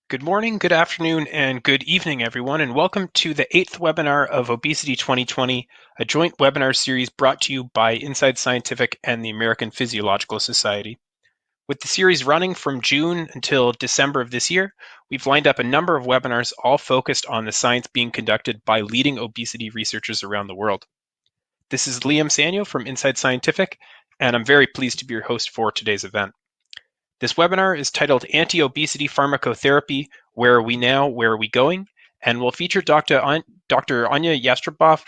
Good morning, good afternoon, and good evening, everyone, and welcome to the 8th webinar of Obesity 2020, a joint webinar series brought to you by Inside Scientific and the American Physiological Society. With the series running from June until December of this year, we've lined up a number of webinars all focused on the science being conducted by leading obesity researchers around the world. This is Liam Sanyo from Inside Scientific, and I'm very pleased to be your host for today's event. This webinar is titled Anti-Obesity Pharmacotherapy, Where Are We Now, Where Are We Going? And will feature Dr. Anya Jastreboff,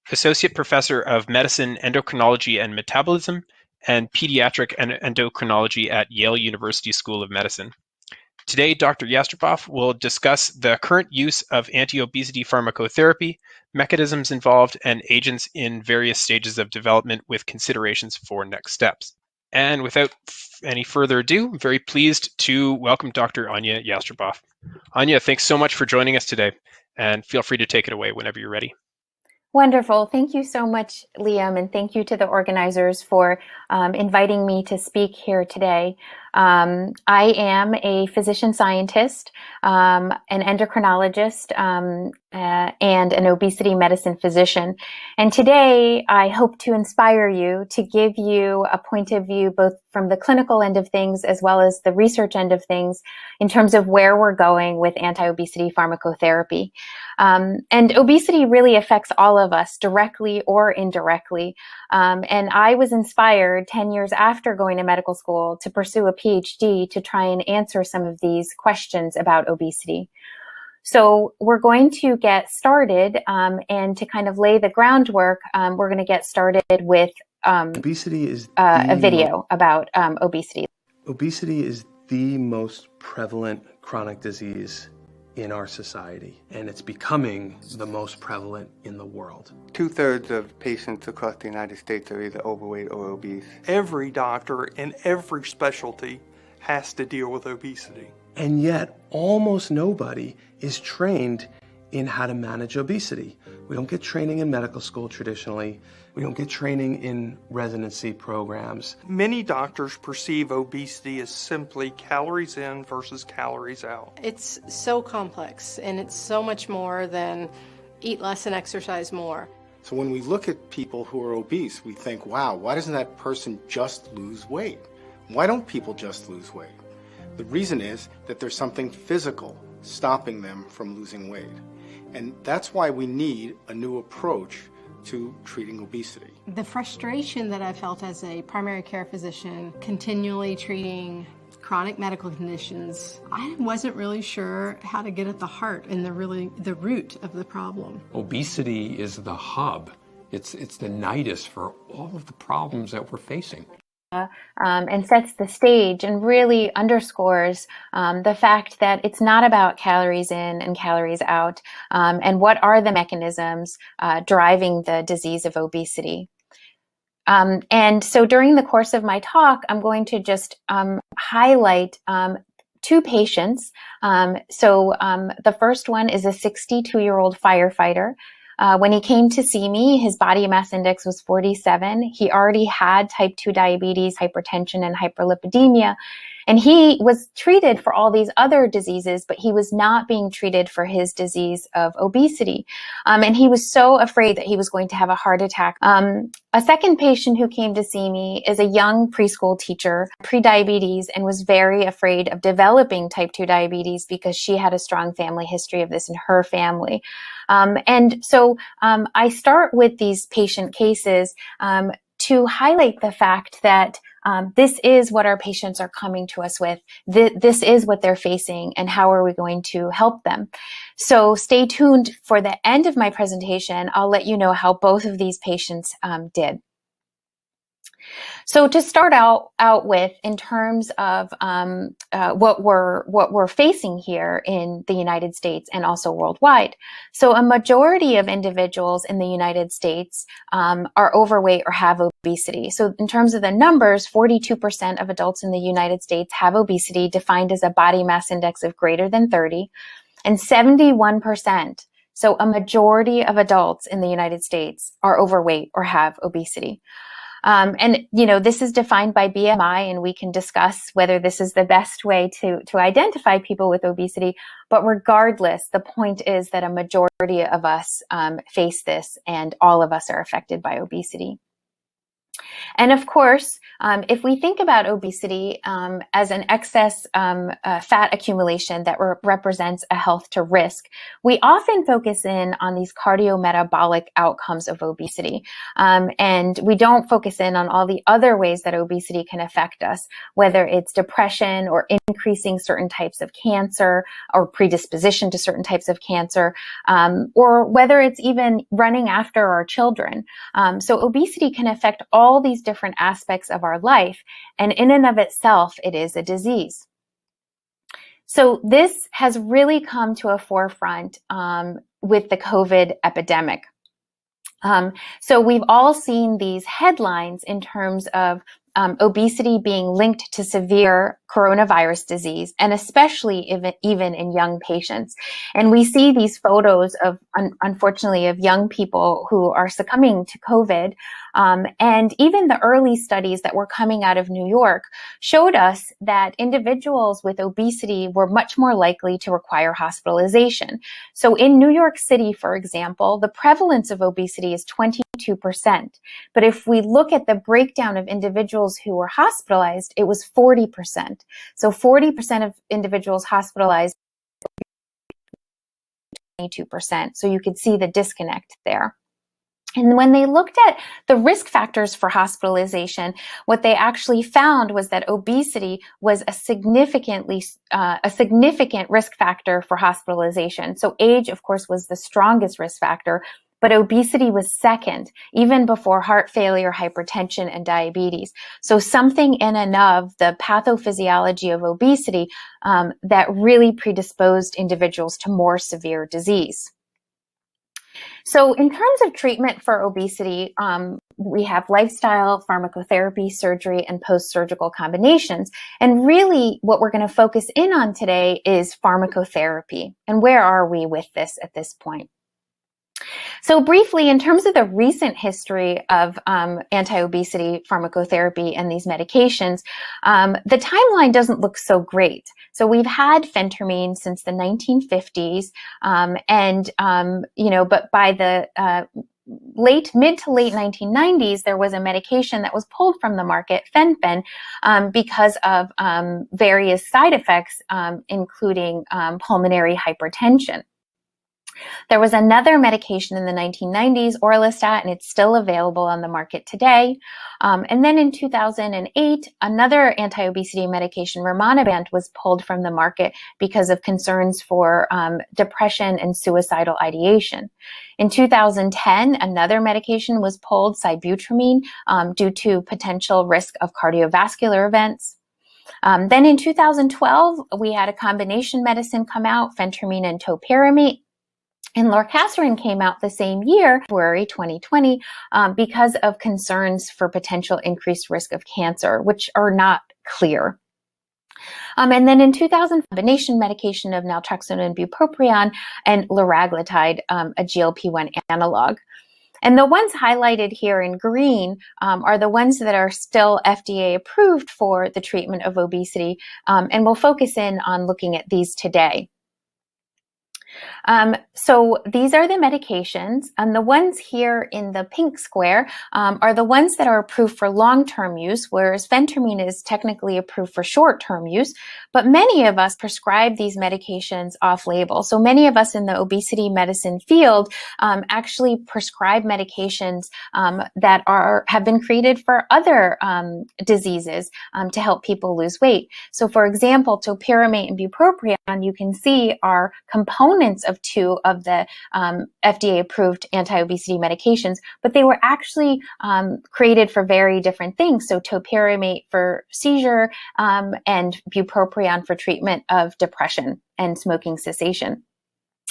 Associate Professor of Medicine, Endocrinology and Metabolism, and Pediatric Endocrinology at Yale University School of Medicine. Today, Dr. Jastreboff will discuss the current use of anti-obesity pharmacotherapy, mechanisms involved, and agents in various stages of development with considerations for next steps. And without any further ado, I'm very pleased to welcome Dr. Anya Jastreboff. Anya, thanks so much for joining us today, and feel free to take it away whenever you're ready. Wonderful. Thank you so much, Liam, and thank you to the organizers for inviting me to speak here today. I am a physician scientist, an endocrinologist, and an obesity medicine physician. And today I hope to inspire you, to give you a point of view both from the clinical end of things as well as the research end of things in terms of where we're going with anti-obesity pharmacotherapy. And obesity really affects all of us directly or indirectly. And I was inspired 10 years after going to medical school to pursue a PhD to try and answer some of these questions about obesity. So we're going to get started, and to kind of lay the groundwork, we're going to get started with obesity is a video about obesity. Obesity is the most prevalent chronic disease in our society, and it's becoming the most prevalent in the world. 2/3 of patients across the United States are either overweight or obese. Every doctor in every specialty has to deal with obesity. And yet, almost nobody is trained in how to manage obesity. We don't get training in medical school traditionally. We don't get training in residency programs. Many doctors perceive obesity as simply calories in versus calories out. It's so complex, and it's so much more than eat less and exercise more. So when we look at people who are obese, we think, wow, why doesn't that person just lose weight? Why don't people just lose weight? The reason is that there's something physical stopping them from losing weight. And that's why we need a new approach to treating obesity. The frustration that I felt as a primary care physician, continually treating chronic medical conditions, I wasn't really sure how to get at the heart and the root of the problem. Obesity is the hub. It's the nidus for all of the problems that we're facing. And sets the stage and really underscores the fact that it's not about calories in and calories out, and what are the mechanisms driving the disease of obesity. And so during the course of my talk, I'm going to just highlight two patients. The first one is a 62-year-old firefighter. When he came to see me, his body mass index was 47. He already had type 2 diabetes, hypertension, and hyperlipidemia. And he was treated for all these other diseases, but he was not being treated for his disease of obesity. And he was so afraid that he was going to have a heart attack. A second patient who came to see me is a young preschool teacher, pre-diabetes, and was very afraid of developing type 2 diabetes because she had a strong family history of this in her family. And so I start with these patient cases to highlight the fact that this is what our patients are coming to us with. This is what they're facing, and how are we going to help them? So stay tuned for the end of my presentation. I'll let you know how both of these patients did. So to start out with, in terms of what we're facing here in the United States and also worldwide. So a majority of individuals in the United States are overweight or have obesity. So in terms of the numbers, 42% of adults in the United States have obesity, defined as a body mass index of greater than 30, and 71%. So a majority of adults in the United States are overweight or have obesity. And, this is defined by BMI, and we can discuss whether this is the best way to identify people with obesity. But regardless, the point is that a majority of us face this, and all of us are affected by obesity. And of course, if we think about obesity as an excess fat accumulation that represents a health to risk, we often focus in on these cardiometabolic outcomes of obesity. And we don't focus in on all the other ways that obesity can affect us, whether it's depression or increasing certain types of cancer or predisposition to certain types of cancer, or whether it's even running after our children. So obesity can affect all these different aspects of our life, and in and of itself, it is a disease. So this has really come to a forefront with the COVID epidemic. So we've all seen these headlines in terms of obesity being linked to severe coronavirus disease, and especially even in young patients. And we see these photos of, unfortunately, of young people who are succumbing to COVID. And even the early studies that were coming out of New York showed us that individuals with obesity were much more likely to require hospitalization. So in New York City, for example, the prevalence of obesity is 22%. But if we look at the breakdown of individuals who were hospitalized, it was 40%. So 40% of individuals hospitalized, 22%. So you could see the disconnect there. And when they looked at the risk factors for hospitalization, what they actually found was that obesity was a significant risk factor for hospitalization. So age, of course, was the strongest risk factor, but obesity was second, even before heart failure, hypertension, and diabetes. So something in and of the pathophysiology of obesity that really predisposed individuals to more severe disease. So in terms of treatment for obesity, we have lifestyle, pharmacotherapy, surgery, and post-surgical combinations. And really what we're going to focus in on today is pharmacotherapy. And where are we with this at this point? So briefly, in terms of the recent history of anti-obesity pharmacotherapy and these medications, the timeline doesn't look so great. So we've had phentermine since the 1950s, but by the mid to late 1990s, there was a medication that was pulled from the market, fen-phen, because of various side effects, including pulmonary hypertension. There was another medication in the 1990s, orlistat, and it's still available on the market today. And then in 2008, another anti-obesity medication, rimonabant, was pulled from the market because of concerns for depression and suicidal ideation. In 2010, another medication was pulled, sibutramine, due to potential risk of cardiovascular events. Then in 2012, we had a combination medicine come out, phentermine and topiramate. And lorcaserin came out the same year, February 2020, because of concerns for potential increased risk of cancer, which are not clear. And then in 2000, combination medication of naltrexone and bupropion and liraglutide, a GLP-1 analog. And the ones highlighted here in green are the ones that are still FDA approved for the treatment of obesity, and we'll focus in on looking at these today. So these are the medications, and the ones here in the pink square are the ones that are approved for long-term use, whereas phentermine is technically approved for short-term use. But many of us prescribe these medications off-label. So many of us in the obesity medicine field actually prescribe medications that have been created for other diseases to help people lose weight. So for example, topiramate and bupropion, you can see, are components of two of the FDA-approved anti-obesity medications, but they were actually created for very different things. So topiramate for seizure and bupropion for treatment of depression and smoking cessation.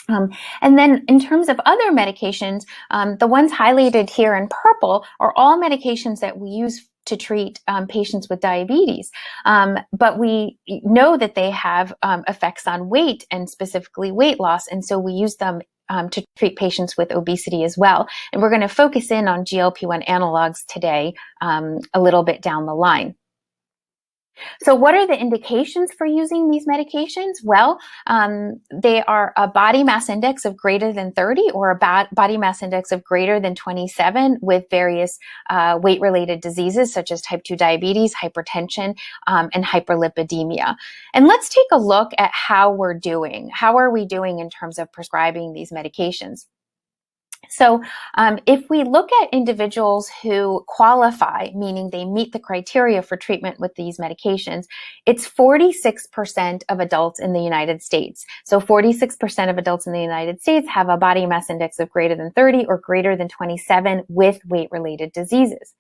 And then in terms of other medications, the ones highlighted here in purple are all medications that we use to treat patients with diabetes. But we know that they have effects on weight and specifically weight loss. And so we use them to treat patients with obesity as well. And we're going to focus in on GLP-1 analogs today, a little bit down the line. So what are the indications for using these medications? Well, they are a body mass index of greater than 30 or a body mass index of greater than 27 with various weight-related diseases such as type 2 diabetes, hypertension, and hyperlipidemia. And let's take a look at how we're doing. How are we doing in terms of prescribing these medications? So if we look at individuals who qualify, meaning they meet the criteria for treatment with these medications, it's 46% of adults in the United States. So 46% of adults in the United States have a body mass index of greater than 30 or greater than 27 with weight-related diseases.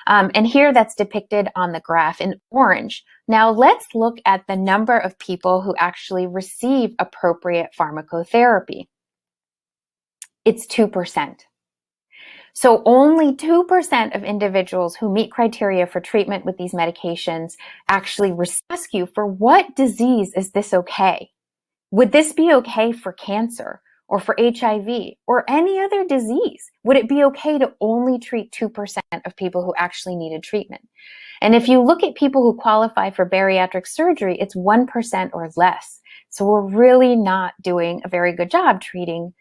And here that's depicted on the graph in orange. Now let's look at the number of people who actually receive appropriate pharmacotherapy. It's 2%. So only 2% of individuals who meet criteria for treatment with these medications actually rescue. For what disease is this okay? Would this be okay for cancer or for HIV or any other disease? Would it be okay to only treat 2% of people who actually needed treatment? And if you look at people who qualify for bariatric surgery, it's 1% or less. So we're really not doing a very good job treating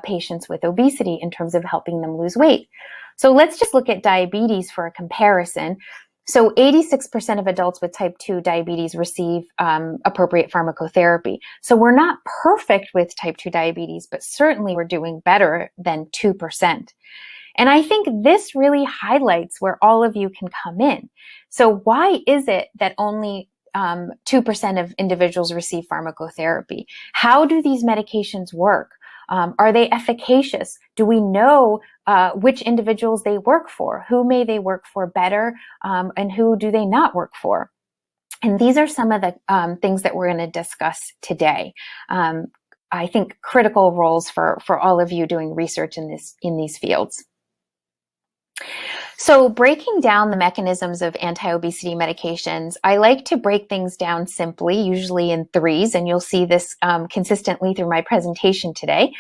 patients with obesity in terms of helping them lose weight. So let's just look at diabetes for a comparison. So 86% of adults with type 2 diabetes receive appropriate pharmacotherapy. So we're not perfect with type 2 diabetes, but certainly we're doing better than 2%. And I think this really highlights where all of you can come in. So why is it that only 2% of individuals receive pharmacotherapy? How do these medications work? Are they efficacious? Do we know which individuals they work for? Who may they work for better, and who do they not work for? And these are some of the things that we're going to discuss today. I think critical roles for all of you doing research in these fields. So breaking down the mechanisms of anti-obesity medications, I like to break things down simply, usually in threes, and you'll see this consistently through my presentation today.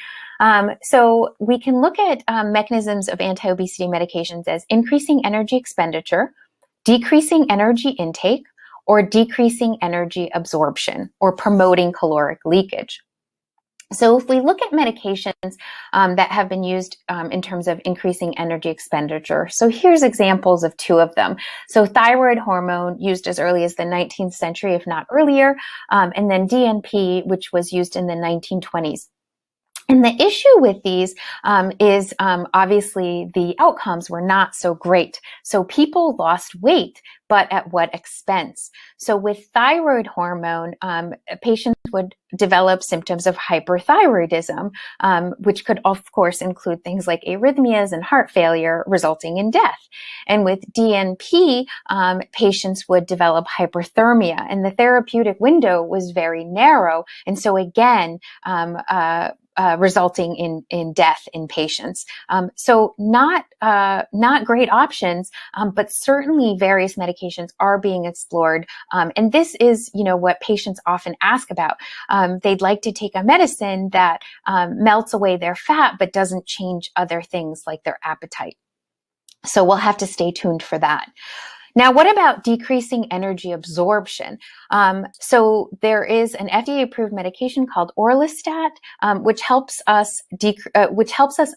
So we can look at mechanisms of anti-obesity medications as increasing energy expenditure, decreasing energy intake, or decreasing energy absorption, or promoting caloric leakage. So if we look at medications that have been used in terms of increasing energy expenditure, so here's examples of two of them. So thyroid hormone used as early as the 19th century, if not earlier, and then DNP, which was used in the 1920s. And the issue with these is obviously the outcomes were not so great. So people lost weight, but at what expense? So with thyroid hormone, patients would develop symptoms of hyperthyroidism, which could, of course, include things like arrhythmias and heart failure, resulting in death. And with DNP, patients would develop hyperthermia, and the therapeutic window was very narrow. And so again, resulting in death in patients. So not great options, but certainly various medications are being explored. And this is, what patients often ask about. They'd like to take a medicine that melts away their fat, but doesn't change other things like their appetite. So we'll have to stay tuned for that. Now, what about decreasing energy absorption? So there is an FDA-approved medication called orlistat, which helps us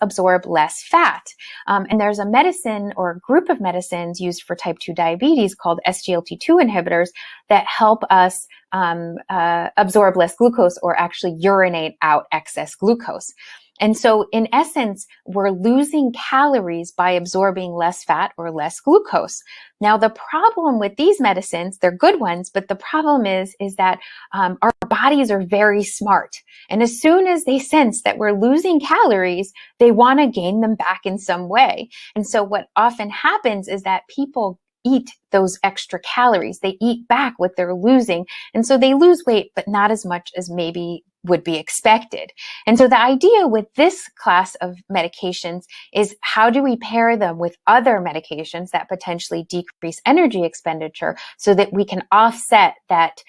absorb less fat. And there's a medicine or a group of medicines used for type 2 diabetes called SGLT2 inhibitors that help us absorb less glucose, or actually urinate out excess glucose. And so in essence, we're losing calories by absorbing less fat or less glucose. Now, the problem with these medicines, they're good ones, but the problem is that our bodies are very smart. And as soon as they sense that we're losing calories, they want to gain them back in some way. And so what often happens is that people eat those extra calories. They eat back what they're losing. And so they lose weight, but not as much as maybe would be expected. And so the idea with this class of medications is, how do we pair them with other medications that potentially decrease energy expenditure so that we can offset that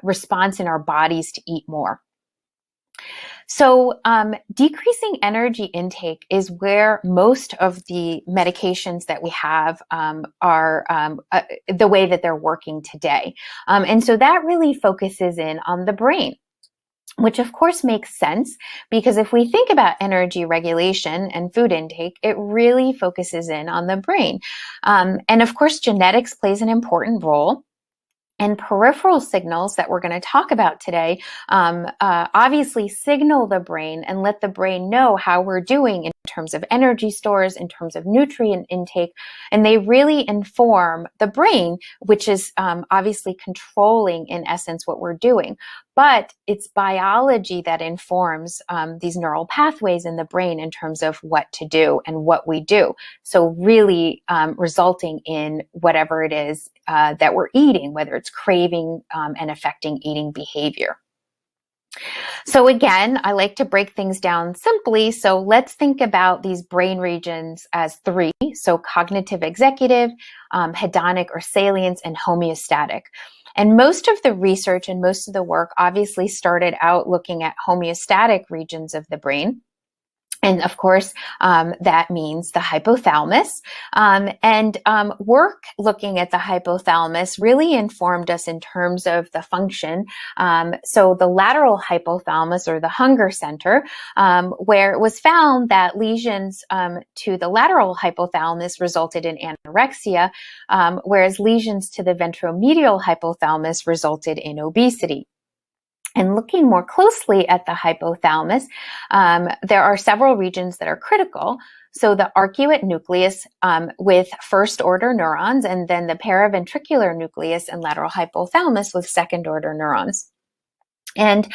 response in our bodies to eat more? So decreasing energy intake is where most of the medications that we have are the way that they're working today. And so that really focuses in on the brain, which of course makes sense, because if we think about energy regulation and food intake, it really focuses in on the brain. And of course, genetics plays an important role. And peripheral signals that we're going to talk about today obviously signal the brain and let the brain know how we're doing in terms of energy stores, in terms of nutrient intake, and they really inform the brain, which is obviously controlling, in essence, what we're doing. But it's biology that informs these neural pathways in the brain in terms of what to do and what we do. So really resulting in whatever it is that we're eating, whether it's craving and affecting eating behavior. So again, I like to break things down simply. So let's think about these brain regions as three. So cognitive executive, hedonic or salience, and homeostatic. And most of the research and most of the work obviously started out looking at homeostatic regions of the brain. And of course, that means the hypothalamus. And work looking at the hypothalamus really informed us in terms of the function. So the lateral hypothalamus, or the hunger center, where it was found that lesions to the lateral hypothalamus resulted in anorexia, whereas lesions to the ventromedial hypothalamus resulted in obesity. And looking more closely at the hypothalamus, there are several regions that are critical. So the arcuate nucleus with first-order neurons, and then the paraventricular nucleus and lateral hypothalamus with second-order neurons. And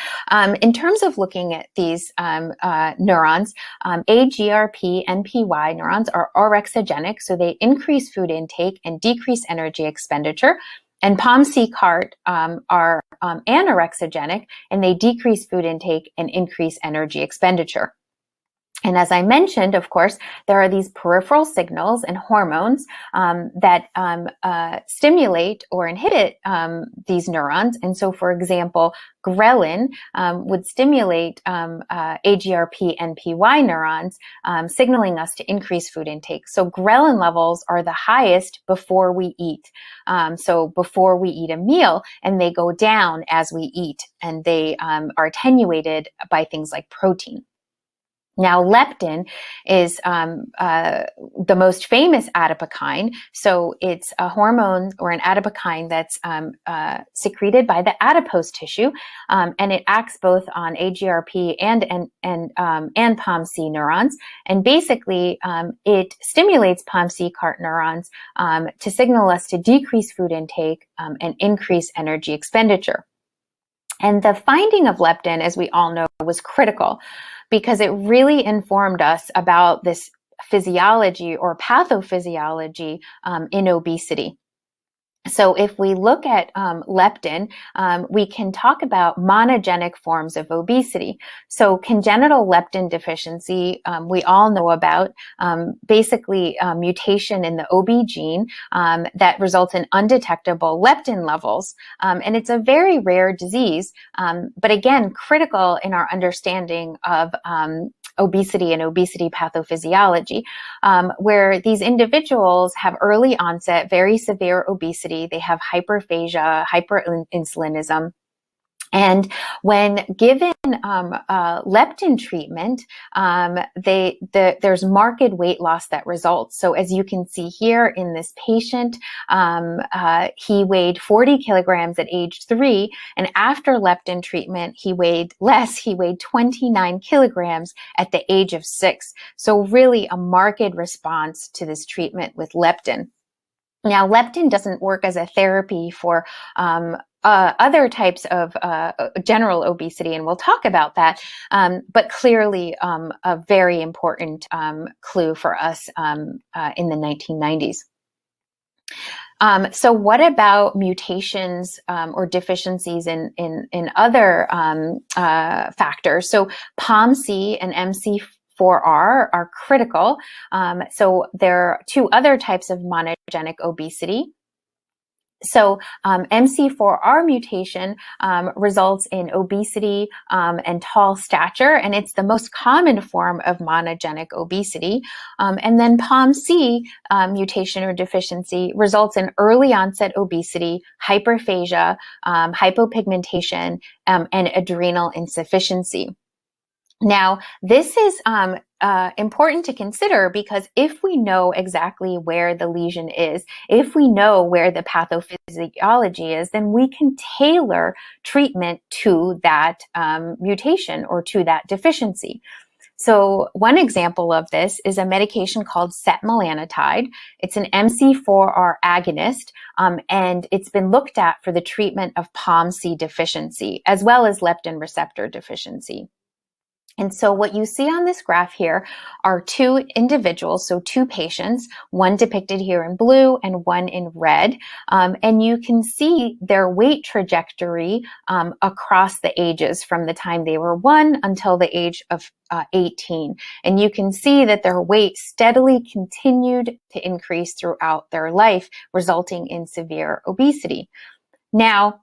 in terms of looking at these neurons, AGRP, NPY neurons are orexigenic, so they increase food intake and decrease energy expenditure. And POMC-CART are anorexigenic, and they decrease food intake and increase energy expenditure. And as I mentioned, of course, there are these peripheral signals and hormones that stimulate or inhibit these neurons. And so, for example, ghrelin would stimulate AGRP-NPY neurons, signaling us to increase food intake. So ghrelin levels are the highest before we eat. So before we eat a meal, and they go down as we eat, and they are attenuated by things like protein. Now, leptin is the most famous adipokine. So it's a hormone or an adipokine that's secreted by the adipose tissue, and it acts both on AGRP and POMC neurons. And basically, it stimulates POMC-CART neurons to signal us to decrease food intake and increase energy expenditure. And the finding of leptin, as we all know, was critical, because it really informed us about this physiology or pathophysiology in obesity. So if we look at leptin, we can talk about monogenic forms of obesity. So congenital leptin deficiency, we all know about, basically mutation in the OB gene that results in undetectable leptin levels. And it's a very rare disease, but again, critical in our understanding of obesity and obesity pathophysiology, where these individuals have early onset, very severe obesity. They have hyperphagia, hyperinsulinism. And when given leptin treatment, there's marked weight loss that results. So as you can see here in this patient, he weighed 40 kilograms at age 3, and after leptin treatment, he weighed less. He weighed 29 kilograms at the age of 6. So really a marked response to this treatment with leptin. Now, leptin doesn't work as a therapy for other types of general obesity, and we'll talk about that, but clearly a very important clue for us in the 1990s. So what about mutations or deficiencies in other factors? So POMC and MC4R are critical. So there are two other types of monogenic obesity. So MC4R mutation results in obesity and tall stature, and it's the most common form of monogenic obesity. And then POMC mutation or deficiency results in early onset obesity, hyperphagia, hypopigmentation, and adrenal insufficiency. Now, this is important to consider because if we know exactly where the lesion is, if we know where the pathophysiology is, then we can tailor treatment to that mutation or to that deficiency. So one example of this is a medication called setmelanotide. It's an MC4R agonist, and it's been looked at for the treatment of POMC deficiency, as well as leptin receptor deficiency. And so what you see on this graph here are two individuals, so two patients, one depicted here in blue and one in red. And you can see their weight trajectory across the ages from the time they were 1 until the age of 18. And you can see that their weight steadily continued to increase throughout their life, resulting in severe obesity. Now,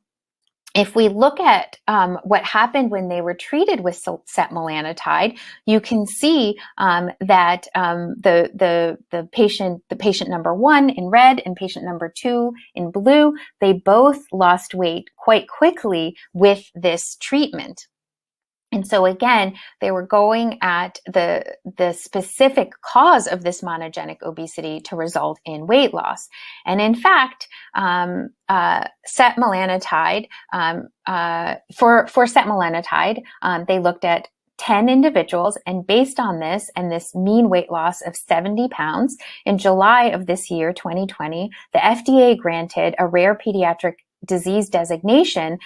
if we look at what happened when they were treated with setmelanotide, you can see that the patient number 1 in red and patient number 2 in blue, they both lost weight quite quickly with this treatment. And so again, they were going at the specific cause of this monogenic obesity to result in weight loss. And in fact, setmelanotide, for setmelanotide, they looked at 10 individuals, and based on this and this mean weight loss of 70 pounds, in July of this year, 2020, the FDA granted a rare pediatric disease designation,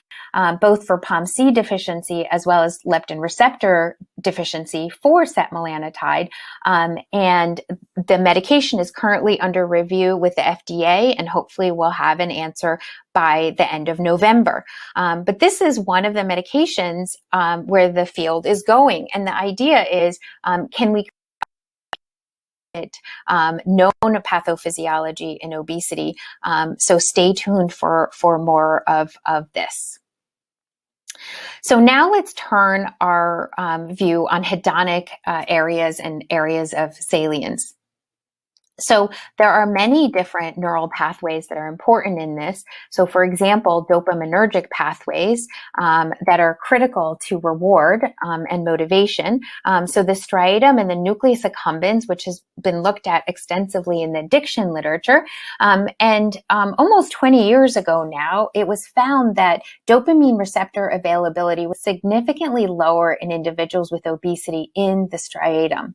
both for POMC deficiency as well as leptin receptor deficiency for setmelanotide. And the medication is currently under review with the FDA, and hopefully we'll have an answer by the end of November. But this is one of the medications where the field is going. And the idea is, can we known pathophysiology in obesity. So stay tuned for more of this. So now let's turn our view on hedonic areas and areas of salience. So there are many different neural pathways that are important in this. So for example, dopaminergic pathways that are critical to reward and motivation. So the striatum and the nucleus accumbens, which has been looked at extensively in the addiction literature. And almost 20 years ago now, it was found that dopamine receptor availability was significantly lower in individuals with obesity in the striatum.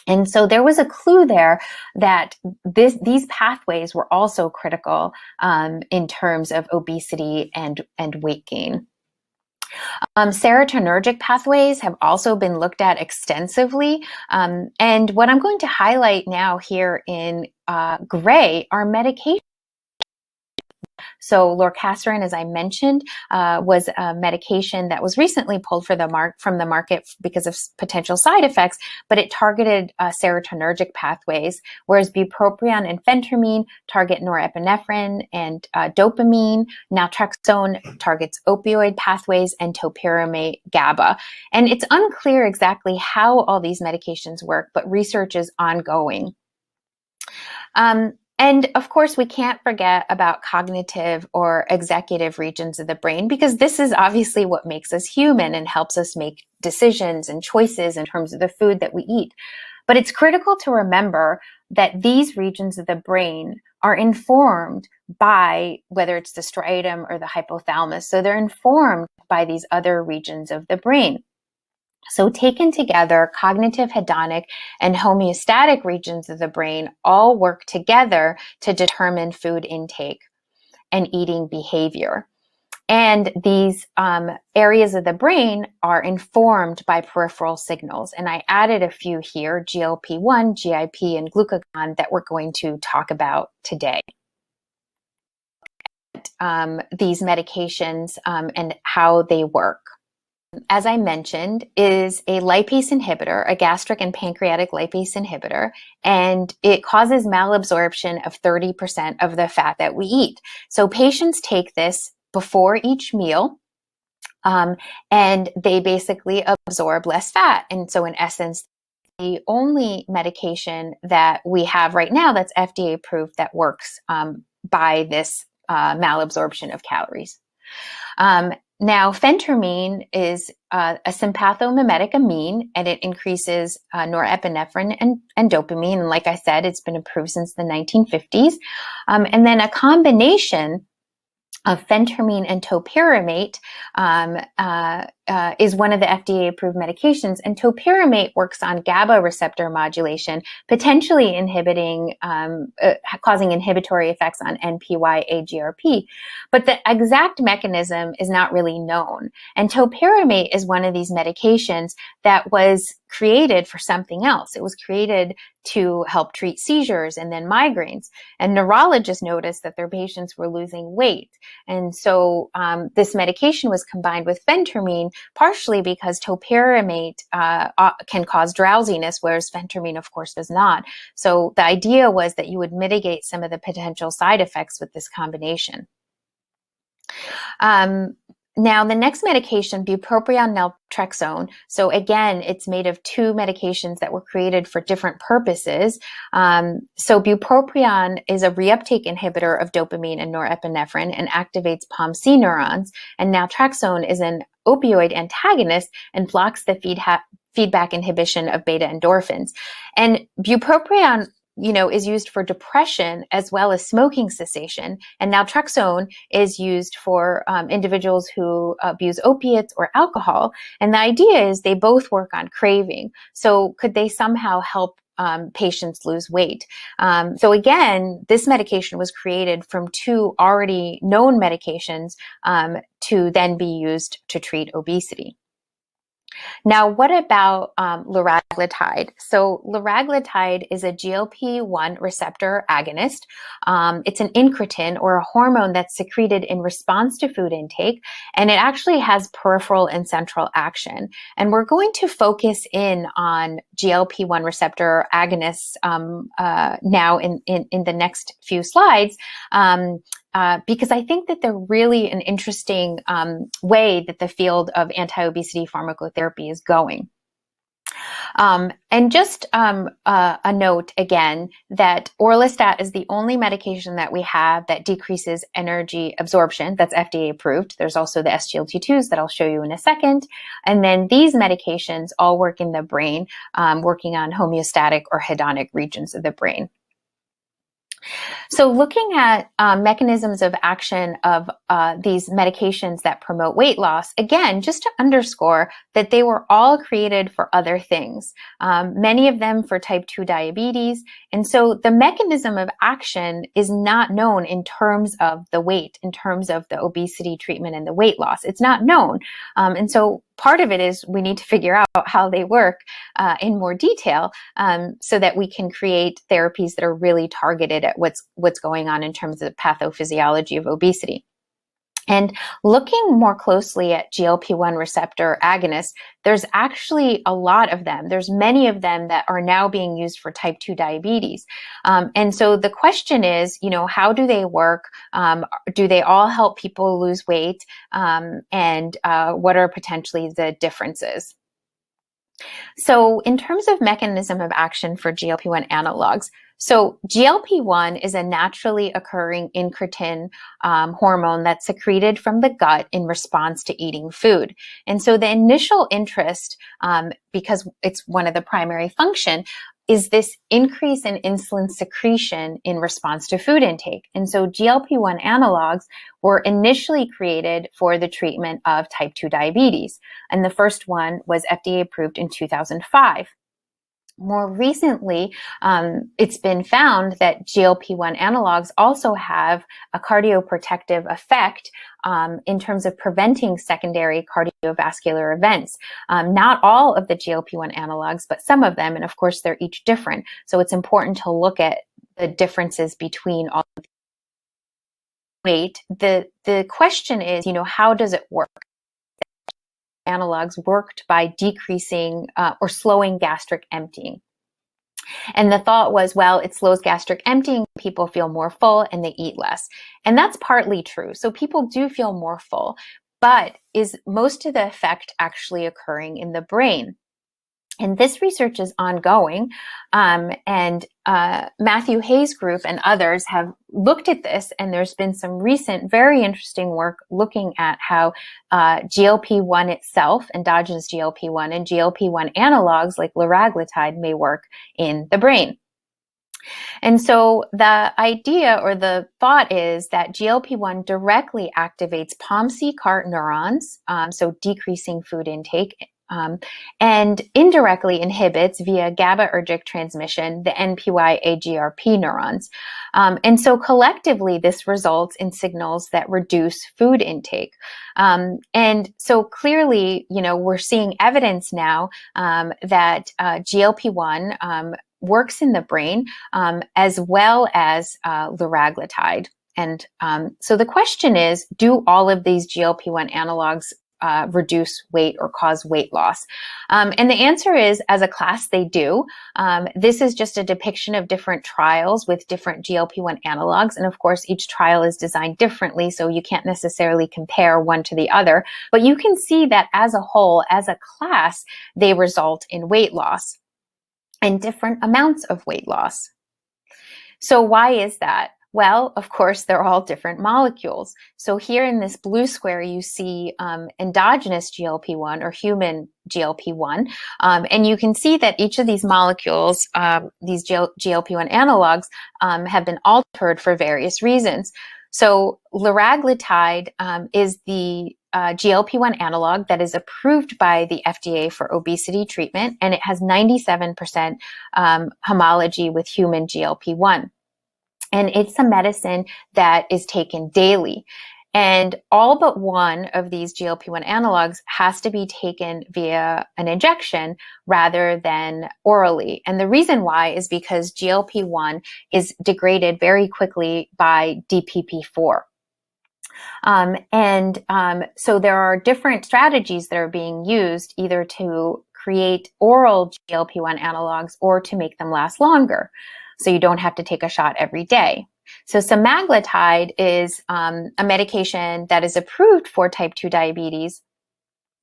And so there was a clue there that these pathways were also critical in terms of obesity and weight gain. Serotonergic pathways have also been looked at extensively. And what I'm going to highlight now here in gray are medications. So lorcaserin, as I mentioned, was a medication that was recently pulled from the market because of potential side effects, but it targeted serotonergic pathways, whereas bupropion and phentermine target norepinephrine and dopamine. Naltrexone targets opioid pathways, and topiramate GABA. And it's unclear exactly how all these medications work, but research is ongoing. And of course, we can't forget about cognitive or executive regions of the brain, because this is obviously what makes us human and helps us make decisions and choices in terms of the food that we eat. But it's critical to remember that these regions of the brain are informed by whether it's the striatum or the hypothalamus. So they're informed by these other regions of the brain. So taken together, cognitive, hedonic, and homeostatic regions of the brain all work together to determine food intake and eating behavior. And these areas of the brain are informed by peripheral signals. And I added a few here, GLP-1, GIP, and glucagon, that we're going to talk about today. These medications and how they work. as I mentioned, is a lipase inhibitor, a gastric and pancreatic lipase inhibitor, and it causes malabsorption of 30% of the fat that we eat. So patients take this before each meal, and they basically absorb less fat. And so in essence, the only medication that we have right now that's FDA approved that works by this malabsorption of calories. Now, phentermine is a sympathomimetic amine, and it increases norepinephrine and dopamine. And like I said, it's been approved since the 1950s. And then a combination of phentermine and topiramate is one of the FDA-approved medications, and topiramate works on GABA receptor modulation, potentially inhibiting, causing inhibitory effects on NPY-AGRP. But the exact mechanism is not really known. And topiramate is one of these medications that was created for something else. It was created to help treat seizures and then migraines. And neurologists noticed that their patients were losing weight. And so this medication was combined with phentermine, partially because topiramate can cause drowsiness, whereas phentermine, of course, does not. So the idea was that you would mitigate some of the potential side effects with this combination. Now, the next medication, bupropion naltrexone. So again, it's made of two medications that were created for different purposes. So bupropion is a reuptake inhibitor of dopamine and norepinephrine and activates POMC neurons. And naltrexone is an opioid antagonist and blocks the feedback inhibition of beta endorphins. And bupropion is used for depression as well as smoking cessation. And naltrexone is used for individuals who abuse opiates or alcohol. And the idea is they both work on craving. So could they somehow help patients lose weight? So again, this medication was created from two already known medications to then be used to treat obesity. Now, what about liraglutide? So liraglutide is a GLP-1 receptor agonist. It's an incretin, or a hormone that's secreted in response to food intake, and it actually has peripheral and central action. And we're going to focus in on GLP-1 receptor agonists now in the next few slides. Because I think that they're really an interesting way that the field of anti-obesity pharmacotherapy is going. And just a note again that orlistat is the only medication that we have that decreases energy absorption that's FDA approved. There's also the SGLT2s that I'll show you in a second. And then these medications all work in the brain, working on homeostatic or hedonic regions of the brain. So looking at mechanisms of action of these medications that promote weight loss, again, just to underscore that they were all created for other things, many of them for type 2 diabetes. And so the mechanism of action is not known in terms of the weight, in terms of the obesity treatment and the weight loss. It's not known. And so part of it is we need to figure out how they work in more detail so that we can create therapies that are really targeted at what's going on in terms of the pathophysiology of obesity. And looking more closely at GLP-1 receptor agonists, there's actually a lot of them. There's many of them that are now being used for type 2 diabetes. And so the question is, how do they work? Do they all help people lose weight? And what are potentially the differences? So in terms of mechanism of action for GLP-1 analogs, so GLP-1 is a naturally occurring incretin hormone that's secreted from the gut in response to eating food. And so the initial interest, because it's one of the primary function, is this increase in insulin secretion in response to food intake. And so GLP-1 analogs were initially created for the treatment of type 2 diabetes. And the first one was FDA approved in 2005. More recently, it's been found that GLP-1 analogs also have a cardioprotective effect in terms of preventing secondary cardiovascular events. Not all of the GLP-1 analogs, but some of them, and of course they're each different. So it's important to look at the differences between all of these. The question is, how does it work? analogs worked by decreasing or slowing gastric emptying. And the thought was, well, it slows gastric emptying, people feel more full and they eat less. And that's partly true. So people do feel more full, but is most of the effect actually occurring in the brain? And this research is ongoing, and Matthew Hayes' group and others have looked at this, and there's been some recent, very interesting work looking at how GLP-1 itself, endogenous GLP-1, and GLP-1 analogs like liraglutide may work in the brain. And so the idea or the thought is that GLP-1 directly activates POMC-CART neurons, so decreasing food intake, and indirectly inhibits via GABAergic transmission the NPY-AGRP neurons. And so collectively, this results in signals that reduce food intake. And so clearly, we're seeing evidence now that GLP-1 works in the brain as well as liraglutide. And so the question is, do all of these GLP-1 analogs reduce weight or cause weight loss? And the answer is, as a class, they do. This is just a depiction of different trials with different GLP-1 analogs. And of course, each trial is designed differently, so you can't necessarily compare one to the other. But you can see that as a whole, as a class, they result in weight loss and different amounts of weight loss. So why is that? Well, of course, they're all different molecules. So here in this blue square, you see endogenous GLP-1 or human GLP-1. And you can see that each of these molecules, these GLP-1 analogs, have been altered for various reasons. So liraglutide is the GLP-1 analog that is approved by the FDA for obesity treatment, and it has 97% homology with human GLP-1. And it's a medicine that is taken daily. And all but one of these GLP-1 analogs has to be taken via an injection rather than orally. And the reason why is because GLP-1 is degraded very quickly by DPP-4. So there are different strategies that are being used either to create oral GLP-1 analogs or to make them last longer, so you don't have to take a shot every day. So semaglutide is a medication that is approved for type 2 diabetes,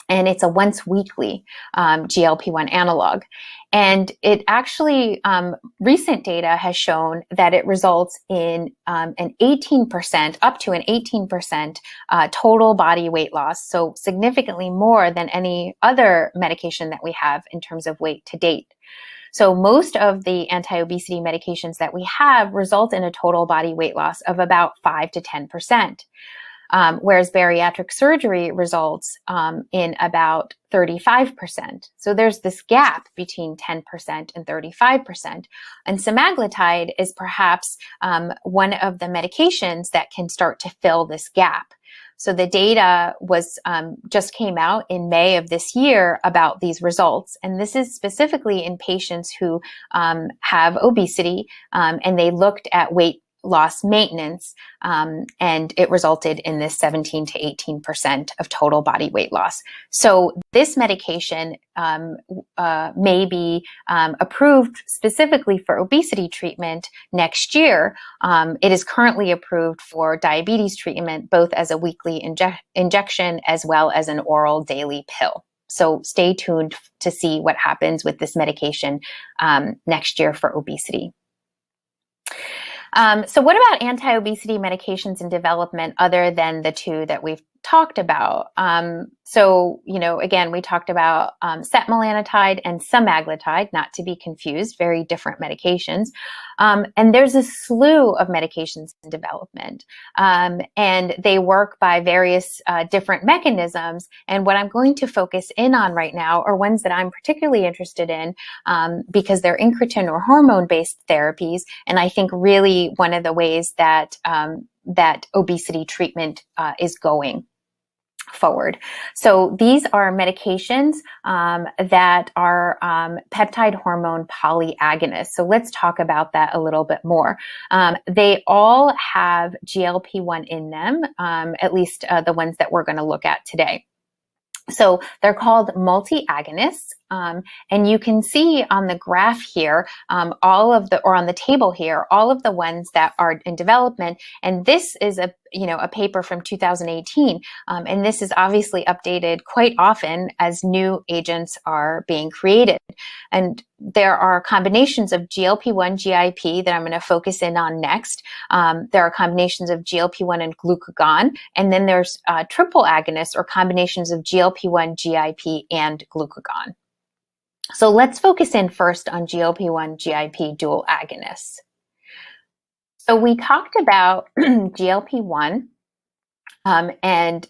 and it's a once weekly GLP-1 analog. And it actually, recent data has shown that it results in an 18%, up to an 18% total body weight loss, so significantly more than any other medication that we have in terms of weight to date. So most of the anti-obesity medications that we have result in a total body weight loss of about 5 to 10%, whereas bariatric surgery results in about 35%. So there's this gap between 10% and 35%. And semaglutide is perhaps one of the medications that can start to fill this gap. So the data was just came out in May of this year about these results. And this is specifically in patients who have obesity, and they looked at weight loss maintenance, and it resulted in this 17 to 18% of total body weight loss. So this medication may be approved specifically for obesity treatment next year. It is currently approved for diabetes treatment, both as a weekly injection as well as an oral daily pill. So stay tuned to see what happens with this medication next year for obesity. So what about anti-obesity medications in development other than the two that we've talked about? So, again, we talked about setmelanotide and semaglutide, not to be confused, very different medications. And there's a slew of medications in development, and they work by various different mechanisms. And what I'm going to focus in on right now are ones that I'm particularly interested in because they're incretin or hormone-based therapies. And I think really one of the ways that that obesity treatment is going forward. So these are medications that are peptide hormone polyagonists. So let's talk about that a little bit more. They all have GLP-1 in them, at least the ones that we're going to look at today. So they're called multi-agonists, and you can see on the graph here, all of the, or on the table here, all of the ones that are in development. And this is a paper from 2018, and this is obviously updated quite often as new agents are being created. And there are combinations of GLP-1, GIP that I'm going to focus in on next. There are combinations of GLP-1 and glucagon, and then there's triple agonists or combinations of GLP-1, GIP, and glucagon. So let's focus in first on GLP-1, GIP dual agonists. So we talked about GLP-1 and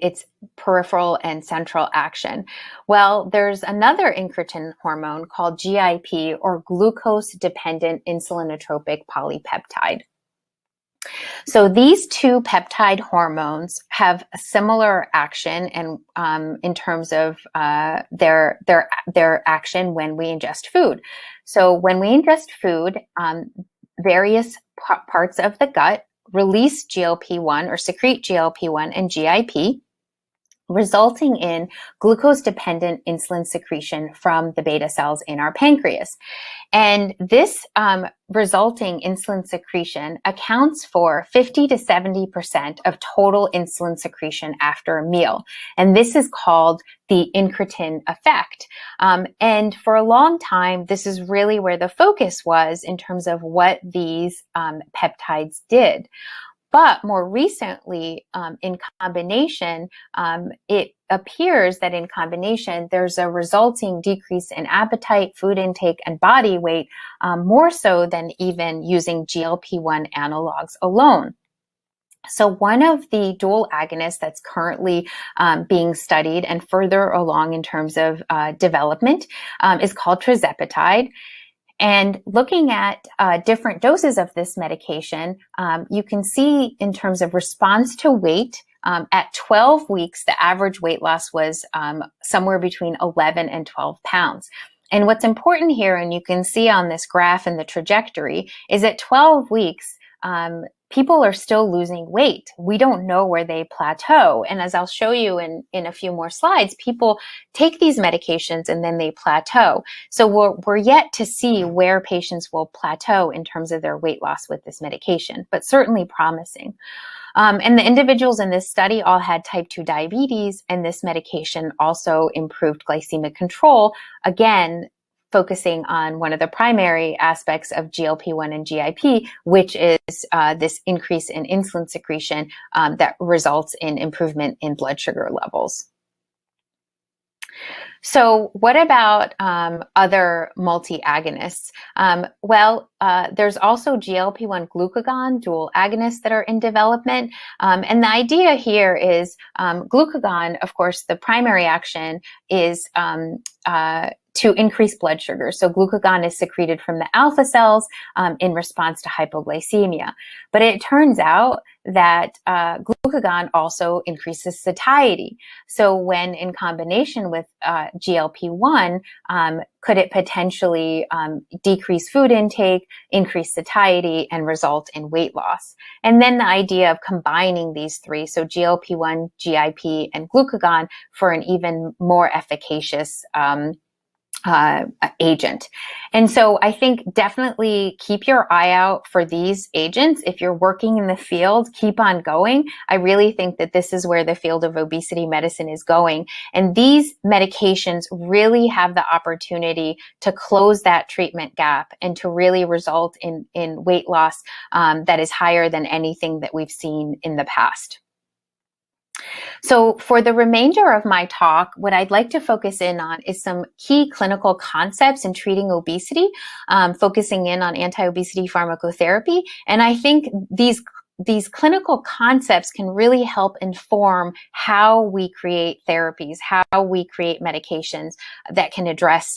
its peripheral and central action. Well, there's another incretin hormone called GIP, or glucose-dependent insulinotropic polypeptide. So these two peptide hormones have a similar action, and in terms of their action when we ingest food. So when we ingest food, various parts of the gut release GLP-1 or secrete GLP-1 and GIP, resulting in glucose-dependent insulin secretion from the beta cells in our pancreas. And this resulting insulin secretion accounts for 50 to 70% of total insulin secretion after a meal. And this is called the incretin effect. And for a long time, this is really where the focus was in terms of what these peptides did. But more recently, in combination, it appears that in combination, there's a resulting decrease in appetite, food intake, and body weight, more so than even using GLP-1 analogs alone. So one of the dual agonists that's currently being studied and further along in terms of development is called tirzepatide. And looking at different doses of this medication, you can see in terms of response to weight, at 12 weeks, the average weight loss was somewhere between 11 and 12 pounds. And what's important here, and you can see on this graph in the trajectory, is at 12 weeks, people are still losing weight. We don't know where they plateau. And as I'll show you in a few more slides, people take these medications and then they plateau. So we're yet to see where patients will plateau in terms of their weight loss with this medication, but certainly promising. And the individuals in this study all had type 2 diabetes, and this medication also improved glycemic control, again, focusing on one of the primary aspects of GLP-1 and GIP, which is this increase in insulin secretion that results in improvement in blood sugar levels. So what about other multi-agonists? There's also GLP-1 glucagon dual agonists that are in development. And the idea here is glucagon, of course, the primary action is to increase blood sugar. So glucagon is secreted from the alpha cells in response to hypoglycemia. But it turns out that glucagon also increases satiety. So when in combination with GLP-1, could it potentially decrease food intake, increase satiety, and result in weight loss? And then the idea of combining these three, so GLP-1, GIP, and glucagon, for an even more efficacious agent. And so I think definitely keep your eye out for these agents. If you're working in the field, keep on going. I really think that this is where the field of obesity medicine is going. And these medications really have the opportunity to close that treatment gap and to really result in weight loss that is higher than anything that we've seen in the past. So for the remainder of my talk, what I'd like to focus in on is some key clinical concepts in treating obesity, focusing in on anti-obesity pharmacotherapy. And I think these clinical concepts can really help inform how we create therapies, how we create medications that can address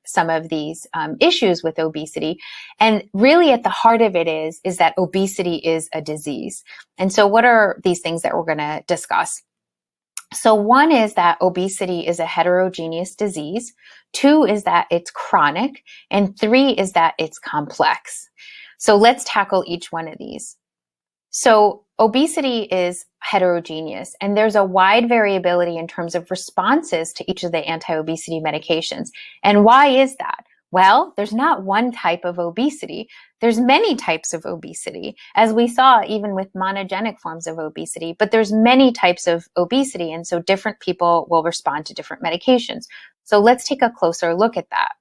some of these issues with obesity. And really at the heart of it is that obesity is a disease. And so what are these things that we're going to discuss? So one is that obesity is a heterogeneous disease. 2 is that it's chronic. And 3 is that it's complex. So let's tackle each one of these. So obesity is heterogeneous, and there's a wide variability in terms of responses to each of the anti-obesity medications. And why is that? Well, there's not one type of obesity. There's many types of obesity, as we saw even with monogenic forms of obesity, but there's many types of obesity, and so different people will respond to different medications. So let's take a closer look at that.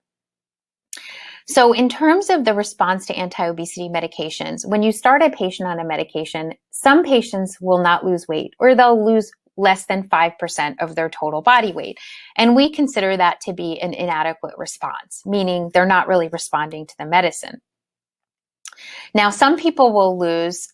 So in terms of the response to anti-obesity medications, when you start a patient on a medication, some patients will not lose weight, or they'll lose less than 5% of their total body weight. And we consider that to be an inadequate response, meaning they're not really responding to the medicine. Now, some people will lose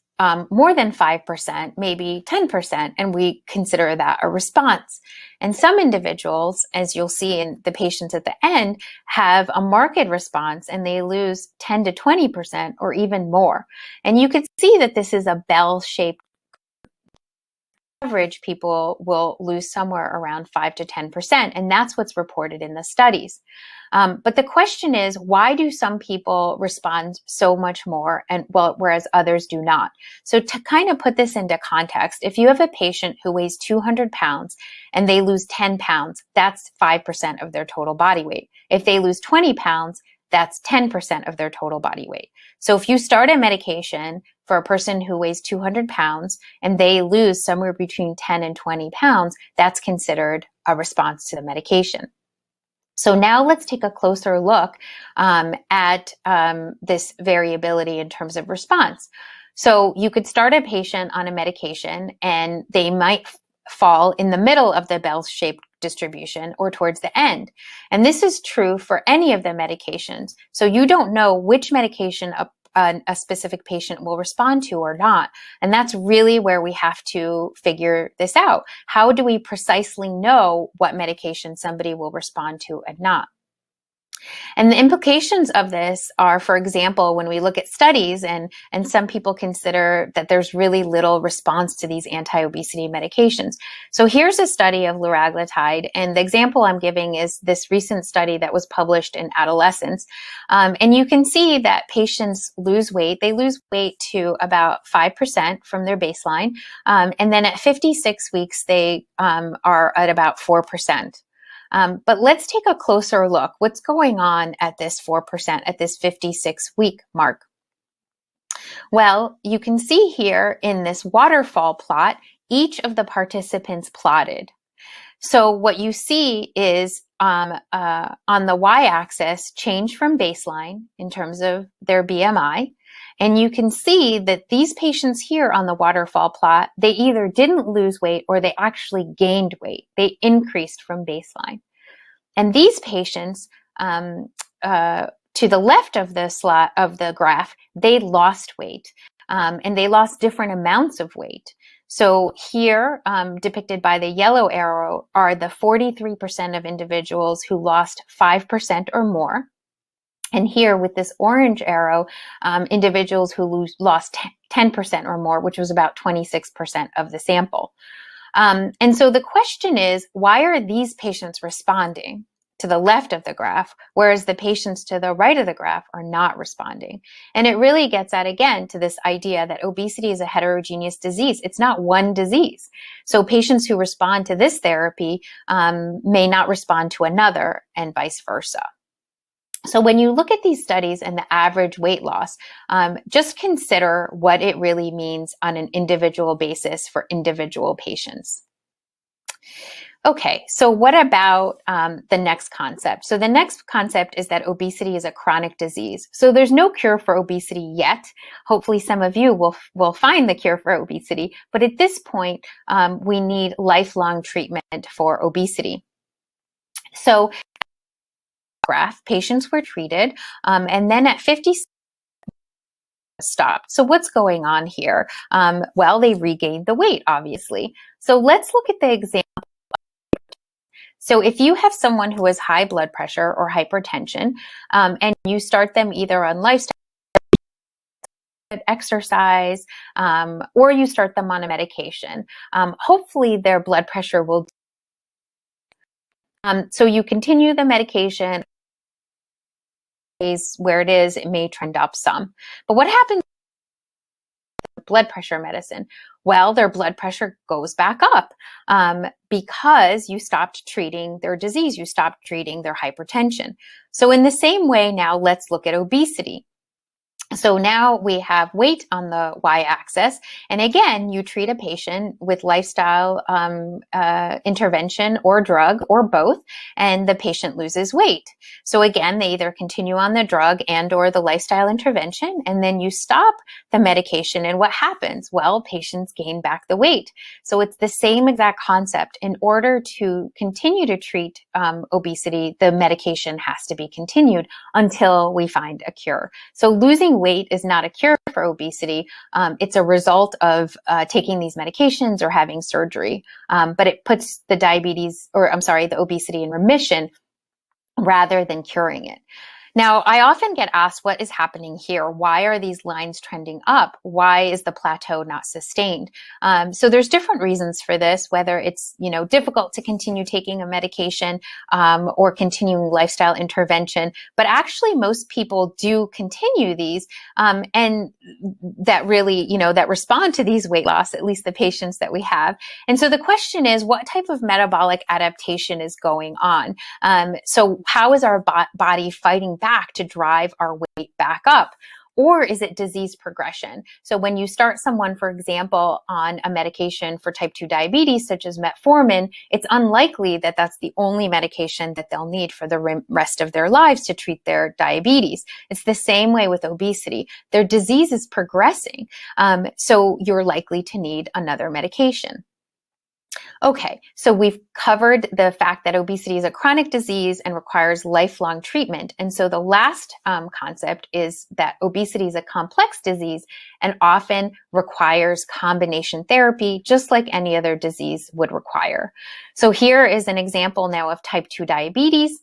more than 5%, maybe 10%, and we consider that a response. And some individuals, as you'll see in the patients at the end, have a marked response and they lose 10 to 20% or even more. And you could see that this is a bell-shaped average. People will lose somewhere around 5 to 10%, and that's what's reported in the studies. But the question is, why do some people respond so much more, and whereas others do not? So to kind of put this into context, if you have a patient who weighs 200 pounds and they lose 10 pounds, that's 5% of their total body weight. If they lose 20 pounds, that's 10% of their total body weight. So if you start a medication for a person who weighs 200 pounds and they lose somewhere between 10 and 20 pounds, that's considered a response to the medication. So now let's take a closer look at this variability in terms of response. So you could start a patient on a medication and they might fall in the middle of the bell-shaped distribution or towards the end. And this is true for any of the medications. So you don't know which medication a specific patient will respond to or not. And that's really where we have to figure this out. How do we precisely know what medication somebody will respond to and not? And the implications of this are, for example, when we look at studies, and some people consider that there's really little response to these anti-obesity medications. So here's a study of liraglutide, and the example I'm giving is this recent study that was published in Adolescents. And you can see that patients lose weight. They lose weight to about 5% from their baseline. And then at 56 weeks, they are at about 4%. But let's take a closer look. What's going on at this 4%, at this 56-week mark? Well, you can see here in this waterfall plot, each of the participants plotted. So what you see is on the y-axis, change from baseline in terms of their BMI. And you can see that these patients here on the waterfall plot, they either didn't lose weight or they actually gained weight. They increased from baseline. And these patients, to the left of the graph, they lost weight, and they lost different amounts of weight. So here, depicted by the yellow arrow, are the 43% of individuals who lost 5% or more. And here with this orange arrow, individuals who lost 10% or more, which was about 26% of the sample. And so the question is, why are these patients responding to the left of the graph, whereas the patients to the right of the graph are not responding? And it really gets at, again, to this idea that obesity is a heterogeneous disease. It's not one disease. So patients who respond to this therapy may not respond to another, and vice versa. So when you look at these studies and the average weight loss, just consider what it really means on an individual basis for individual patients. Okay, so what about the next concept? So the next concept is that obesity is a chronic disease. So there's no cure for obesity yet. Hopefully some of you will find the cure for obesity, but at this point, we need lifelong treatment for obesity. So graph, patients were treated, and then at 50 stopped. So what's going on here? Well, they regained the weight, obviously. So let's look at the example. So if you have someone who has high blood pressure or hypertension, and you start them either on lifestyle, exercise, or you start them on a medication, hopefully their blood pressure will. So you continue the medication. Where it is, it may trend up some. But what happens blood pressure medicine. Well, their blood pressure goes back up because you stopped treating their disease, you stopped treating their hypertension. So in the same way, now let's look at obesity. So now we have weight on the y-axis. And again, you treat a patient with lifestyle intervention or drug or both, and the patient loses weight. So again, they either continue on the drug and or the lifestyle intervention, and then you stop the medication. And what happens? Well, patients gain back the weight. So it's the same exact concept. In order to continue to treat obesity, the medication has to be continued until we find a cure. So losing weight is not a cure for obesity. It's a result of taking these medications or having surgery. But it puts the the obesity in remission rather than curing it. Now, I often get asked, what is happening here? Why are these lines trending up? Why is the plateau not sustained? So there's different reasons for this, whether it's, difficult to continue taking a medication or continuing lifestyle intervention. But actually, most people do continue these and that really, that respond to these weight loss, at least the patients that we have. And so the question is, what type of metabolic adaptation is going on? So how is our body fighting back to drive our weight back up? Or is it disease progression? So when you start someone, for example, on a medication for type 2 diabetes, such as metformin, it's unlikely that that's the only medication that they'll need for the rest of their lives to treat their diabetes. It's the same way with obesity. Their disease is progressing, so you're likely to need another medication. Okay, so we've covered the fact that obesity is a chronic disease and requires lifelong treatment. And so the last concept is that obesity is a complex disease and often requires combination therapy, just like any other disease would require. So here is an example now of type 2 diabetes.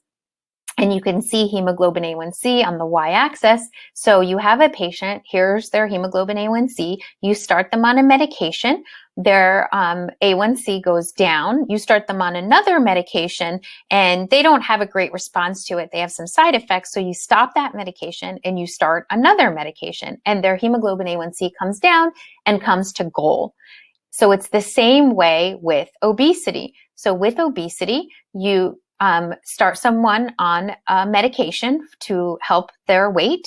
And you can see hemoglobin A1C on the y-axis. So you have a patient, here's their hemoglobin A1C. You start them on a medication, their A1C goes down. You start them on another medication and they don't have a great response to it. They have some side effects. So you stop that medication and you start another medication and their hemoglobin A1C comes down and comes to goal. So it's the same way with obesity. So with obesity, you start someone on a medication to help their weight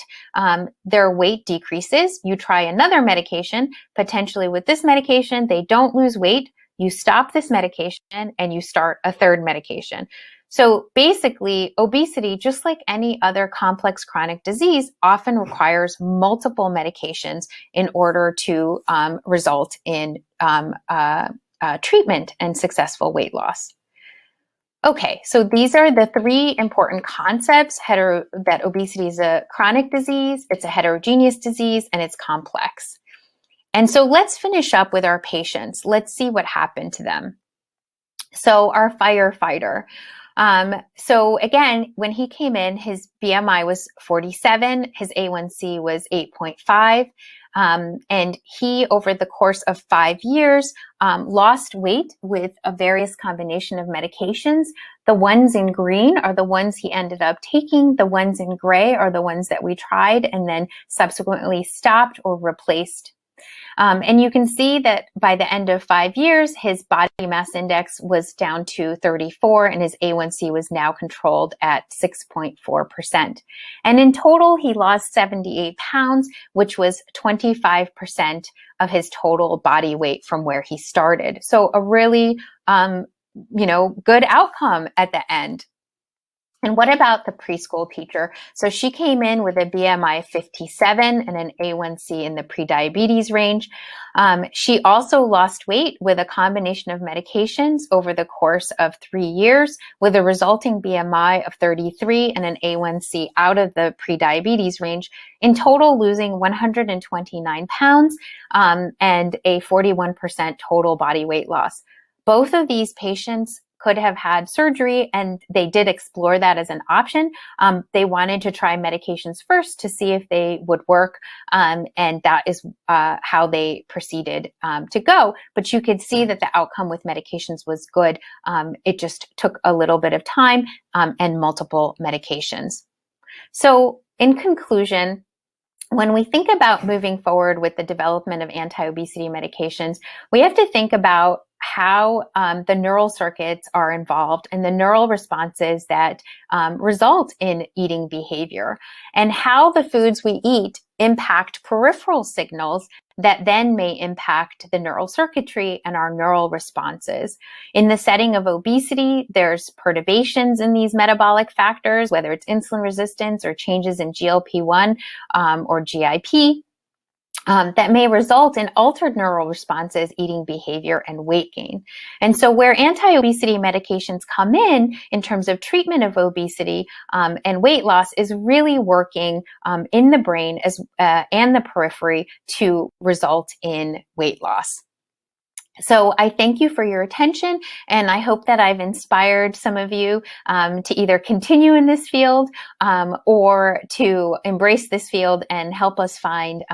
decreases. You try another medication, potentially with this medication, they don't lose weight. You stop this medication and you start a third medication. So basically, obesity, just like any other complex chronic disease, often requires multiple medications in order to result in treatment and successful weight loss. Okay, so these are the three important concepts, that obesity is a chronic disease, it's a heterogeneous disease, and it's complex. And so let's finish up with our patients. Let's see what happened to them. So our firefighter. So again, when he came in, his BMI was 47, his A1C was 8.5. And he, over the course of 5 years, lost weight with a various combination of medications. The ones in green are the ones he ended up taking. The ones in gray are the ones that we tried and then subsequently stopped or replaced. And you can see that by the end of 5 years, his body mass index was down to 34 and his A1C was now controlled at 6.4%. And in total, he lost 78 pounds, which was 25% of his total body weight from where he started. So a really, good outcome at the end. And what about the preschool teacher? So she came in with a BMI of 57 and an A1C in the prediabetes range. She also lost weight with a combination of medications over the course of 3 years with a resulting BMI of 33 and an A1C out of the prediabetes range, in total losing 129 pounds and a 41% total body weight loss. Both of these patients could have had surgery, and they did explore that as an option. They wanted to try medications first to see if they would work, and that is how they proceeded to go. But you could see that the outcome with medications was good. It just took a little bit of time and multiple medications. So in conclusion, when we think about moving forward with the development of anti-obesity medications, we have to think about how the neural circuits are involved and the neural responses that result in eating behavior, and how the foods we eat impact peripheral signals that then may impact the neural circuitry and our neural responses. In the setting of obesity, there's perturbations in these metabolic factors, whether it's insulin resistance or changes in GLP-1 or GIP. That may result in altered neural responses, eating behavior, and weight gain. And so where anti-obesity medications come in terms of treatment of obesity and weight loss, is really working in the brain and the periphery to result in weight loss. So I thank you for your attention, and I hope that I've inspired some of you to either continue in this field or to embrace this field and help us find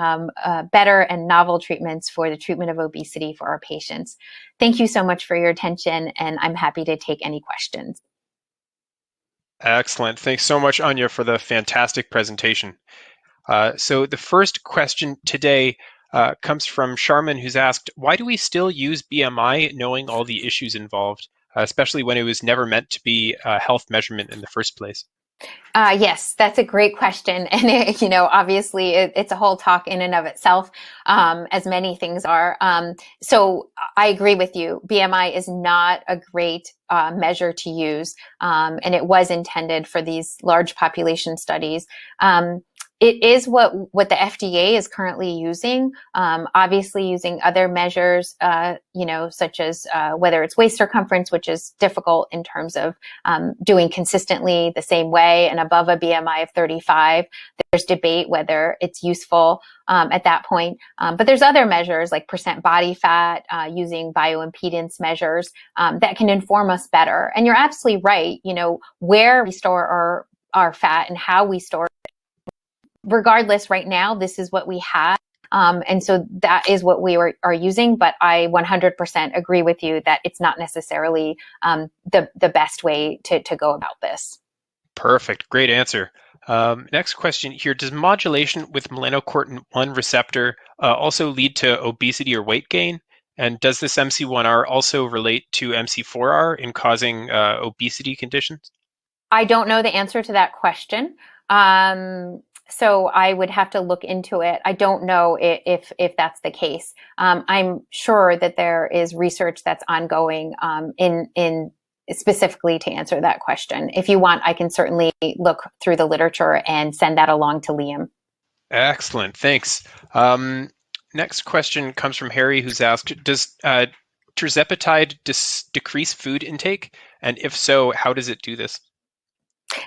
better and novel treatments for the treatment of obesity for our patients. Thank you so much for your attention, and I'm happy to take any questions. Excellent. Thanks so much, Anya, for the fantastic presentation. So the first question today comes from Sharman, who's asked, why do we still use BMI knowing all the issues involved, especially when it was never meant to be a health measurement in the first place? Yes, that's a great question. And, obviously it's a whole talk in and of itself, as many things are. So I agree with you. BMI is not a great measure to use. And it was intended for these large population studies. It is what the FDA is currently using, obviously using other measures, such as whether it's waist circumference, which is difficult in terms of doing consistently the same way and above a BMI of 35. There's debate whether it's useful at that point. But there's other measures like percent body fat, using bioimpedance measures that can inform us better. And you're absolutely right, where we store our fat and how we store it. Regardless, right now, this is what we have. And so that is what we are using. But I 100% agree with you that it's not necessarily the best way to go about this. Perfect. Great answer. Next question here. Does modulation with melanocortin-1 receptor also lead to obesity or weight gain? And does this MC1R also relate to MC4R in causing obesity conditions? I don't know the answer to that question. So I would have to look into it. I don't know if that's the case. I'm sure that there is research that's ongoing in specifically to answer that question. If you want, I can certainly look through the literature and send that along to Liam. Excellent, thanks. Next question comes from Harry, who's asked, does tirzepatide decrease food intake? And if so, how does it do this?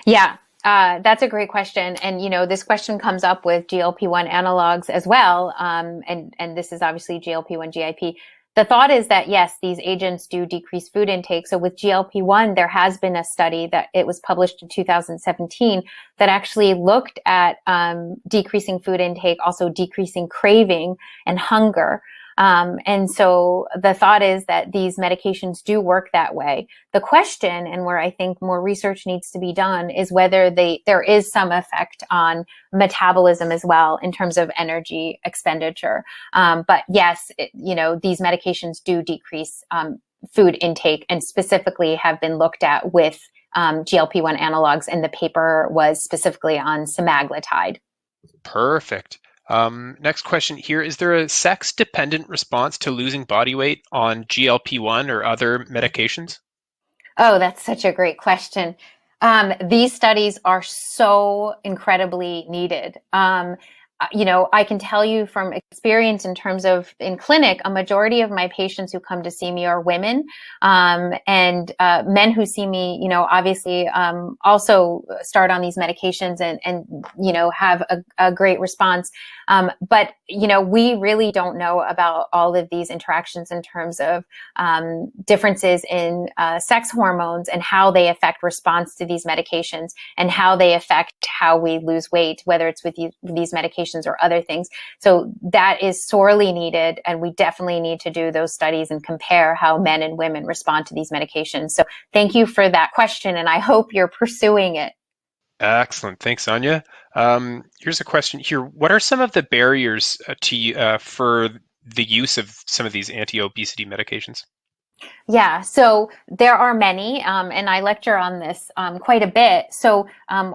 Yeah. That's a great question. And, this question comes up with GLP-1 analogs as well. And this is obviously GLP-1 GIP. The thought is that, yes, these agents do decrease food intake. So with GLP-1, there has been a study that it was published in 2017 that actually looked at decreasing food intake, also decreasing craving and hunger. And so the thought is that these medications do work that way. The question, and where I think more research needs to be done, is whether there is some effect on metabolism as well in terms of energy expenditure. But yes, these medications do decrease food intake, and specifically have been looked at with GLP-1 analogs, and the paper was specifically on semaglutide. Perfect. Next question here. Is there a sex-dependent response to losing body weight on GLP-1 or other medications? Oh, that's such a great question. These studies are so incredibly needed. I can tell you from experience in terms of in clinic, a majority of my patients who come to see me are women, and men who see me, obviously, also start on these medications and have a great response. But we really don't know about all of these interactions in terms of differences in sex hormones and how they affect response to these medications and how they affect how we lose weight, whether it's with these medications or other things. So that is sorely needed. And we definitely need to do those studies and compare how men and women respond to these medications. So thank you for that question. And I hope you're pursuing it. Excellent. Thanks, Anya. Here's a question here. What are some of the barriers for the use of some of these anti-obesity medications? Yeah, so there are many, and I lecture on this quite a bit. So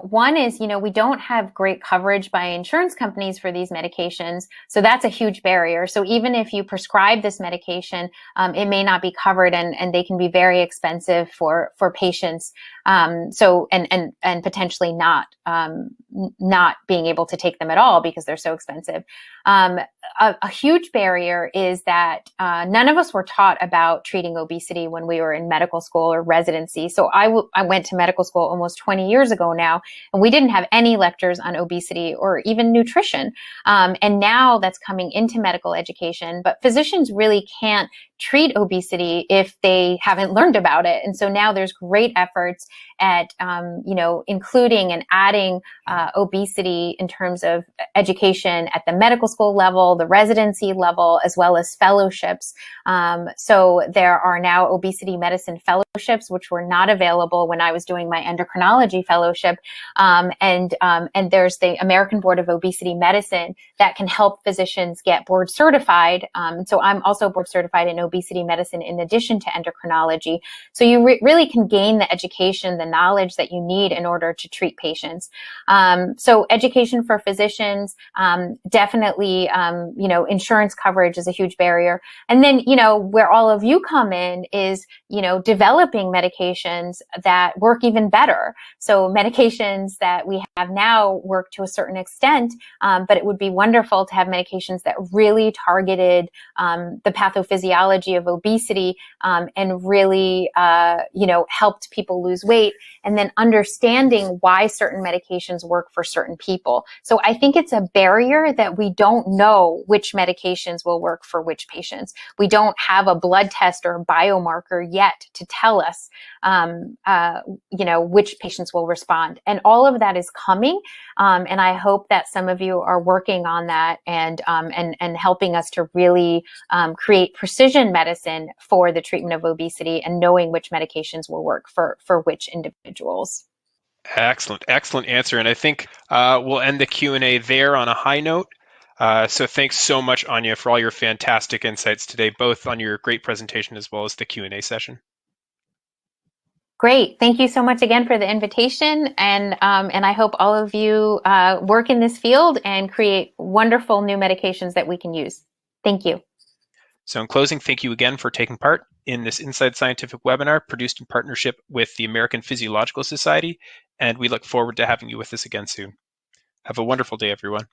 one is, we don't have great coverage by insurance companies for these medications. So that's a huge barrier. So even if you prescribe this medication, it may not be covered, and they can be very expensive for patients. And potentially not being able to take them at all because they're so expensive. A huge barrier is that none of us were taught about treating obesity when we were in medical school or residency. So I went to medical school almost 20 years ago now, and we didn't have any lectures on obesity or even nutrition. And now that's coming into medical education, but physicians really can't treat obesity if they haven't learned about it. And so now there's great efforts at, including and adding obesity in terms of education at the medical school level, the residency level, as well as fellowships. So there are now obesity medicine fellowships, which were not available when I was doing my endocrinology fellowship. And there's the American Board of Obesity Medicine that can help physicians get board certified. So I'm also board certified in obesity medicine in addition to endocrinology. So you really can gain the education, the knowledge that you need in order to treat patients. So education for physicians, definitely, insurance coverage is a huge barrier. And then, where all of you come in is, developing medications that work even better. So medications that we have now work to a certain extent, but it would be wonderful to have medications that really targeted the pathophysiology of obesity and really, helped people lose weight, and then understanding why certain medications work for certain people. So I think it's a barrier that we don't know which medications will work for which patients. We don't have a blood test or a biomarker yet to tell us, which patients will respond. And all of that is coming. And I hope that some of you are working on that and helping us to really create precision medicine for the treatment of obesity and knowing which medications will work for which individuals. Excellent answer. And I think we'll end the Q&A there on a high note. So thanks so much, Anya, for all your fantastic insights today, both on your great presentation as well as the Q&A session. Great. Thank you so much again for the invitation. And I hope all of you work in this field and create wonderful new medications that we can use. Thank you. So in closing, thank you again for taking part in this Inside Scientific webinar produced in partnership with the American Physiological Society, and we look forward to having you with us again soon. Have a wonderful day, everyone.